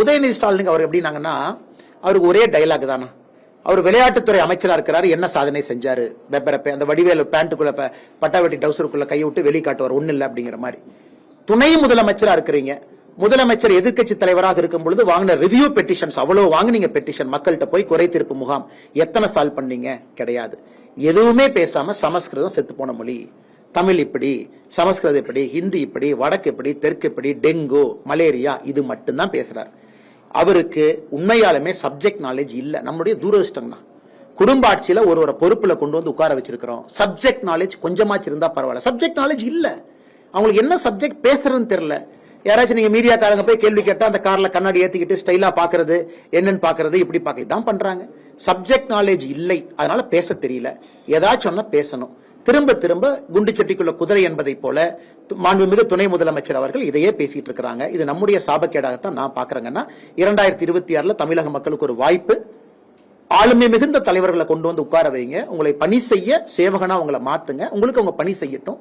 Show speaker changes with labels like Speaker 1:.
Speaker 1: உதயநிதி ஸ்டாலின் அவர் எப்படின்னாங்கன்னா, அவருக்கு ஒரே டைலாக் தானா, அவர் விளையாட்டுத்துறை அமைச்சரா இருக்கிறாரு, என்ன சாதனை செஞ்சாரு, அந்த வடிவேலு பேண்ட்டுக்குள்ள பட்டாவட்டி டவுசருக்குள்ள கையை விட்டு வெளியே காட்டுவார், ஒண்ணு இல்லை அப்படிங்கிற மாதிரி. துணை முதலமைச்சரா இருக்கிறீங்க, முதலமைச்சர் எதிர்க்கட்சி தலைவராக இருக்கும் பொழுது வாங்கின ரிவ்யூ பெட்டிஷன்ஸ் அவ்வளவு வாங்கினீங்க. பெட்டிஷன் மக்கள்கிட்ட போய் குறை தீர்ப்பு முகாம் எத்தனை சால்வ் பண்ணீங்க? கிடையாது. எதுவுமே பேசாம சமஸ்கிருதம் செத்து போன மொழி, தமிழ் இப்படி, சமஸ்கிருதம் இப்படி, ஹிந்தி இப்படி, வடக்கு இப்படி, தெற்கு இப்படி, டெங்கு, மலேரியா, இது மட்டும்தான் பேசுறாரு. அவருக்கு உண்மையாலுமே சப்ஜெக்ட் நாலேஜ் இல்ல. நம்முடைய துரதிருஷ்டம் தான். குடும்ப ஆட்சியில ஒரு பொறுப்புல கொண்டு வந்து உட்கார வச்சிருக்கிறோம். சப்ஜெக்ட் நாலேஜ் கொஞ்சமாச்சு இருந்தா பரவாயில்ல. சப்ஜெக்ட் நாலேஜ் இல்ல. அவங்களுக்கு என்ன சப்ஜெக்ட் பேசுறதுன்னு தெரியல. யாராச்சும் நீங்க மீடியாக்காரங்க போய் கேள்வி கேட்டா அந்த கார்ல கண்ணாடி ஏத்திக்கிட்டு ஸ்டைலா பாக்குறது, என்னன்னு பாக்குறது, இப்படி பாக்க தான் பண்றாங்க. சப்ஜெக்ட் நாலேஜ் இல்லை, அதனால பேச தெரியல. ஏதாச்சும் சொன்னா பேசணும். திரும்ப திரும்ப குண்டு சட்டிக்குள்ள குதிரை என்பதை போல மாண்புமிகு துணை முதலமைச்சர் அவர்கள் இதையே பேசிட்டு இருக்கிறாங்க. இது நம்முடைய சாபக்கேடாகத்தான் நான் பாக்குறேங்கன்னா, 2026 தமிழக மக்களுக்கு ஒரு வாய்ப்பு. ஆளுமை மிகுந்த தலைவர்களை கொண்டு வந்து உட்கார வைங்க. உங்களை பணி செய்ய சேவகனா உங்களை மாத்துங்க. உங்களுக்கு அவங்க பணி செய்யட்டும்.